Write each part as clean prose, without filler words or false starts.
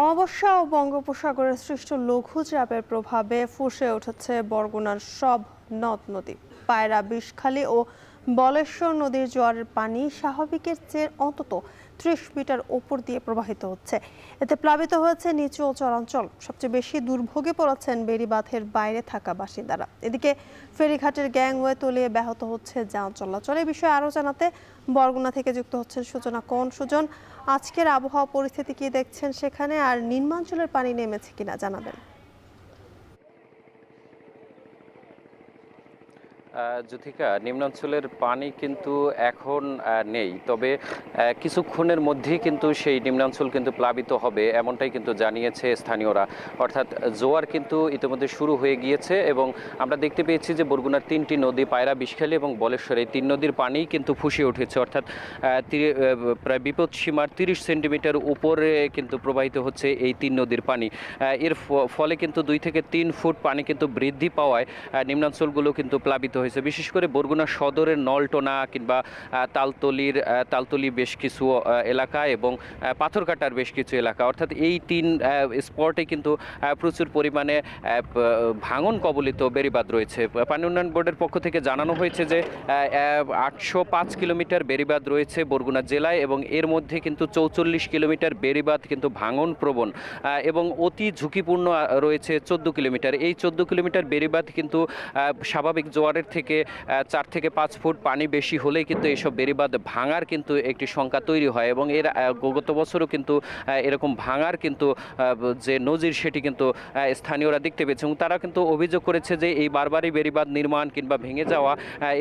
অমাবস্যা ও বঙ্গোপসাগরের সৃষ্ট লঘুচাপের প্রভাবে ফুঁসে উঠেছে বরগুনার সব নদ নদী। পায়রা, বিষখালী ও বলেশ্বর নদীর জোয়ারের পানি স্বাভাবিকের চেয়ে অন্তত ৩০ মিটার উপর দিয়ে প্রবাহিত হচ্ছে। এতে প্লাবিত হয়েছে নিচু ও চরাঞ্চল। সবচেয়ে বেশি দুর্ভোগে পড়েছেন বেড়িবাঁধের বাইরে থাকা বাসিন্দারা। এদিকে ফেরিঘাটের গ্যাংওয়ে তলিয়ে ব্যাহত হচ্ছে যান চলাচল। এই বিষয়ে আরও জানাতে বরগুনা থেকে যুক্ত হচ্ছেন সুজনা কোন। সুজন, আজকের আবহাওয়া পরিস্থিতি কি দেখছেন সেখানে, আর নিম্নাঞ্চলের পানি নেমেছে কিনা জানাবেন। জ্যোতিকা, নিম্নাঞ্চলের পানি কিন্তু এখন নেই, তবে কিছুক্ষণের মধ্যেই কিন্তু সেই নিম্নাঞ্চল কিন্তু প্লাবিত হবে এমনটাই কিন্তু জানিয়েছে স্থানীয়রা। অর্থাৎ জোয়ার কিন্তু ইতিমধ্যে শুরু হয়ে গিয়েছে এবং আমরা দেখতে পেয়েছি যে বরগুনার 3টি নদী, পায়রা, বিষখালী এবং বলেশ্বর, এই 3 নদীর পানি কিন্তু ফুঁসে উঠেছে। অর্থাৎ প্রায় বিপদ সীমার 30 সেন্টিমিটার উপরে কিন্তু প্রবাহিত হচ্ছে এই 3 নদীর পানি। এর ফলে কিন্তু 2 থেকে 3 ফুট পানি কিন্তু বৃদ্ধি পাওয়ায় নিম্নাঞ্চলগুলো কিন্তু প্লাবিত হয়েছে। বিশেষ করে বরগুনা সদরের নলটোনা কিংবা তালতলি বেশ কিছু এলাকা এবং পাথরঘাটার বেশ কিছু এলাকা, অর্থাৎ এই 3 স্পটে কিন্তু প্রচুর পরিমাণে ভাঙন কবলিত বেড়িবাঁধ রয়েছে। পানি উন্নয়ন বোর্ডের পক্ষ থেকে জানানো হয়েছে যে 805 কিলোমিটার বেড়িবাঁধ রয়েছে বরগুনা জেলায় এবং এর মধ্যে কিন্তু 44 কিলোমিটার বেড়িবাঁধ কিন্তু ভাঙন প্রবণ এবং অতি ঝুঁকিপূর্ণ রয়েছে 14 কিলোমিটার। এই 14 কিলোমিটার বেড়িবাঁধ কিন্তু স্বাভাবিক জোয়ারের থেকে 4 থেকে 5 ফুট পানি বেশি হলেই কিন্তু এইসব বেড়িবাঁধ ভাঙার কিন্তু একটি শঙ্কা তৈরি হয় এবং এর গত বছরও কিন্তু এরকম ভাঙার কিন্তু যে নজির সেটি কিন্তু স্থানীয়রা দেখতে পেয়েছে এবং তারা কিন্তু অভিযোগ করেছে যে এই বারবারই বেড়িবাঁধ নির্মাণ কিংবা ভেঙে যাওয়া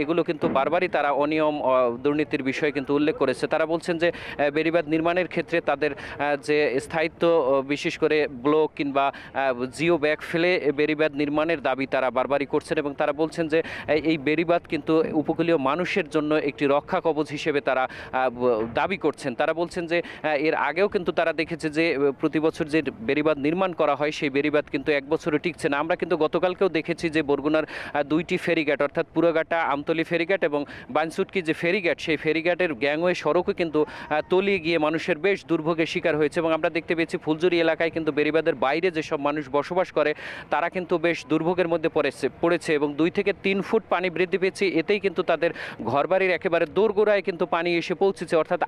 এগুলো কিন্তু বারবারই তারা অনিয়ম দুর্নীতির বিষয়ে কিন্তু উল্লেখ করেছে। তারা বলছেন যে বেড়িবাঁধ নির্মাণের ক্ষেত্রে তাদের যে স্থায়িত্ব, বিশেষ করে ব্লক কিংবা জিও ব্যাগ ফেলে বেড়িবাঁধ নির্মাণের দাবি তারা বারবারই করছেন এবং তারা বলছেন যে এই বেড়িবাঁধ কিন্তু উপকূলীয় মানুষের জন্য একটি রক্ষা কবচ হিসেবে তারা দাবি করছেন। তারা বলছেন যে এর আগেও কিন্তু তারা দেখেছে যে প্রতি বছর যে বেড়িবাঁধ নির্মাণ করা হয় সেই বেড়িবাঁধ কিন্তু এক বছরও টিকছে না। আমরা কিন্তু গতকালকেও দেখেছি যে বরগুনার 2টি ফেরিঘাট, অর্থাৎ পুরোঘাটা আমতলী ফেরিঘাট এবং বানসুটকি যে ফেরিঘাট, সেই ফেরিঘাটের গ্যাংওয়ে সড়কও কিন্তু তলিয়ে গিয়ে মানুষের বেশ দুর্ভোগের শিকার হয়েছে এবং আমরা দেখতে পেয়েছি ফুলজুরি এলাকায় কিন্তু বেড়িবাঁধের বাইরে যেসব মানুষ বসবাস করে তারা কিন্তু বেশ দুর্ভোগের মধ্যে পড়েছে এবং 2 থেকে 3 ফুট পানি বৃদ্ধি পেয়েছে। এতেই কিন্তু তাদের ঘরবাড়ির একেবারে দোরগোড়ায় কিন্তু পানি এসে পৌঁছেছে। অর্থাৎ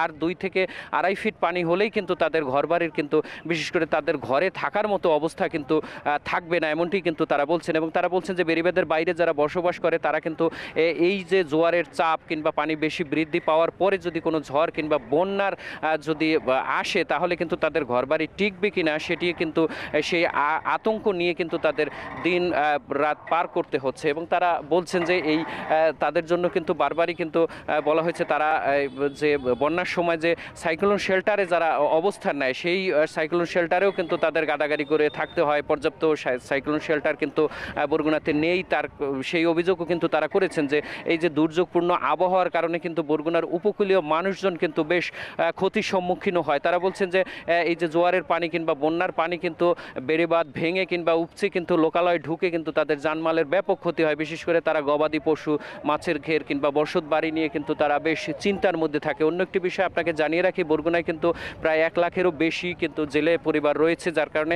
আর 2 থেকে 2.5 ফিট পানি হলেই কিন্তু তাদের ঘরবাড়ির কিন্তু বিশেষ করে তাদের ঘরে থাকার মতো অবস্থা কিন্তু থাকবে না, এমনটি কিন্তু তারা বলছেন এবং তারা বলছেন যে বেড়িবাঁধের বাইরে যারা বসবাস করে তারা কিন্তু এই যে জোয়ারের চাপ কিংবা পানি বেশি বৃদ্ধি পাওয়ার পরে যদি কোনো ঝড় কিংবা বন্যার যদি আসে তাহলে কিন্তু তাদের ঘরবাড়ি টিকবে কিনা সেটি কিন্তু সেই আতঙ্ক নিয়ে কিন্তু তাদের দিন রাত পার করতে হচ্ছে এবং তারা বলছেন যে এই তাদের জন্য কিন্তু বারবারই কিন্তু বলা হয়েছে তারা যে বন্যার সময় যে সাইক্লোন শেল্টারে যারা অবস্থান নেয় সেই সাইক্লোন শেল্টারেও কিন্তু তাদের গাদাগাদি করে থাকতে হয়। পর্যাপ্ত সাইক্লোন শেল্টার কিন্তু বরগুনাতে নেই, তার সেই অভিযোগও কিন্তু তারা করেছেন যে এই যে দুর্যোগপূর্ণ আবহাওয়ার কারণে কিন্তু বরগুনার উপকূলীয় মানুষজন কিন্তু বেশ ক্ষতির সম্মুখীন হয়। তারা বলছেন যে এই যে জোয়ারের পানি কিংবা বন্যার পানি কিন্তু বেড়িবাঁধ ভেঙে কিংবা উপচে কিন্তু লোকালয়ে ঢুকে কিন্তু তাদের জানমালের ব্যাপক ক্ষতি হয়। বিশেষ করে তারা গবাদি পশু, মাছের ঘের কিংবা বসত বাড়ি নিয়ে কিন্তু তারা বেশ চিন্তার মধ্যে থাকে। অন্য একটি বিষয় আপনাকে জানিয়ে রাখি, বরগুনায় কিন্তু প্রায় 1 লাখেরও বেশি কিন্তু জেলে পরিবার রয়েছে, যার কারণে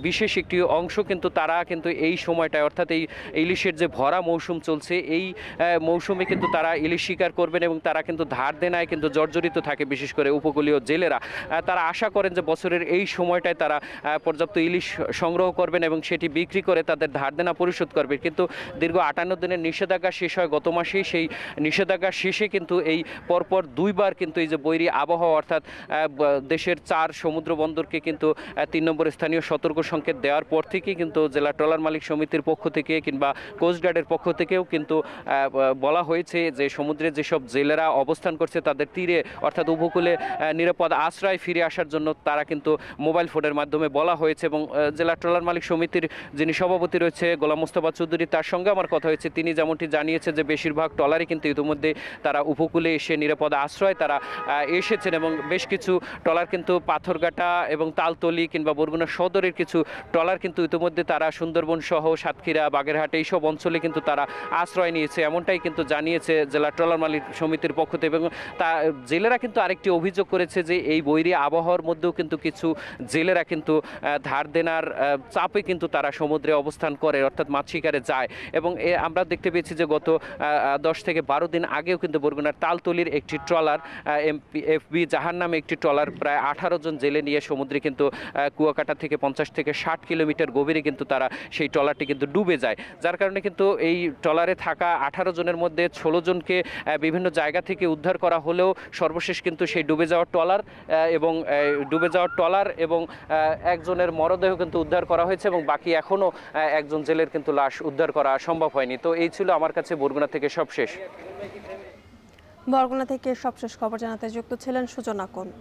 বিশেষ একটি অংশ কিন্তু তারা কিন্তু এই সময়টায়, অর্থাৎ এই ইলিশের যে ভরা মৌসুম চলছে এই মৌসুমে কিন্তু তারা ইলিশ শিকার করবেন এবং তারা কিন্তু ধার দেনায় কিন্তু জর্জরিত থাকে। বিশেষ করে উপকূলীয় জেলেরা তারা আশা করেন যে বছরের এই সময়টায় তারা পর্যাপ্ত ইলিশ সংগ্রহ করবেন এবং সেটি বিক্রি করে তাদের ধার দেনা পরিশোধ করবে। কিন্তু দীর্ঘ 58 দিনের নিষেধাজ্ঞা শেষ হয় গত মাসেই। সেই নিষেধাজ্ঞা শেষে কিন্তু এই পরপর 2 বার কিন্তু এই যে বৈরী আবহাওয়া, অর্থাৎ দেশের 4 সমুদ্র বন্দরকে কিন্তু 3 নম্বর স্থানীয় সতর্ক সংকেত দেওয়ার পর থেকেই কিন্তু জেলা ট্রলার মালিক সমিতির পক্ষ থেকে কিংবা কোস্টগার্ডের পক্ষ থেকেও কিন্তু বলা হয়েছে যে সমুদ্রে যেসব জেলেরা অবস্থান করছে তাদের তীরে অর্থাৎ উপকূলে নিরাপদ আশ্রয় ফিরে আসার জন্য তারা কিন্তু মোবাইল ফোনের মাধ্যমে বলা হয়েছে এবং জেলা ট্রলার মালিক সমিতির যিনি সভাপতি রয়েছে গোলাম মোস্তফা চৌধুরী, তার সঙ্গে আমার কথা হয়েছে। তিনি যেমনটি জানিয়েছে যে বেশিরভাগ ট্রলারই কিন্তু ইতিমধ্যে তারা উপকূলে এসে নিরাপদ আশ্রয় তারা এসেছেন, এবং বেশ কিছু ট্রলার কিন্তু পাথরঘাটা এবং তালতলি কিংবা বরগুনা সদরের কিছু ট্রলার কিন্তু ইতিমধ্যে তারা সুন্দরবন সহ সাতক্ষীরা, বাগেরহাট এইসব অঞ্চলে কিন্তু তারা আশ্রয় নিয়েছে, এমনটাই কিন্তু জানিয়েছে জেলা ট্রলার মালিক সমিতির পক্ষ থেকে। এবং তা জেলেরা কিন্তু আরেকটি অভিযোগ করেছে যে এই বৈরী আবহাওয়ার মধ্যেও কিন্তু কিছু জেলেরা কিন্তু ধার দেনার চাপে কিন্তু তারা সমুদ্রে অবস্থান করে, অর্থাৎ মাছ শিকারে যায়। এবং আমরা দেখতে পেয়েছি যে গত 10 থেকে 12 দিন আগেও কিন্তু বরগুনার তালতলির একটি ট্রলার এফবি জাহান নামে একটি ট্রলার প্রায় 18 জন জেলে নিয়ে সমুদ্রে কিন্তু কুয়াকাটা থেকে 50 থেকে 60 কিলোমিটার গভীরে কিন্তু তারা সেই ট্রলারটি কিন্তু ডুবে যায়, যার কারণে কিন্তু এই ট্রলারে থাকা 18 জনের মধ্যে 16 জনকে বিভিন্ন জায়গা থেকে উদ্ধার করা হলেও সর্বশেষ কিন্তু সেই ডুবে যাওয়ার ট্রলার এবং একজনের মরদেহ কিন্তু উদ্ধার করা হয়েছে, এবং বাকি এখনও একজন জেলের কিন্তু লাশ উদ্ধার করা সম্ভব হয়নি। তো এই ছিল আমার কাছে বরগুনা থেকে সবশেষ। বরগুনা থেকে সবশেষ খবর জানাতে যুক্ত ছিলেন সুজন আকন।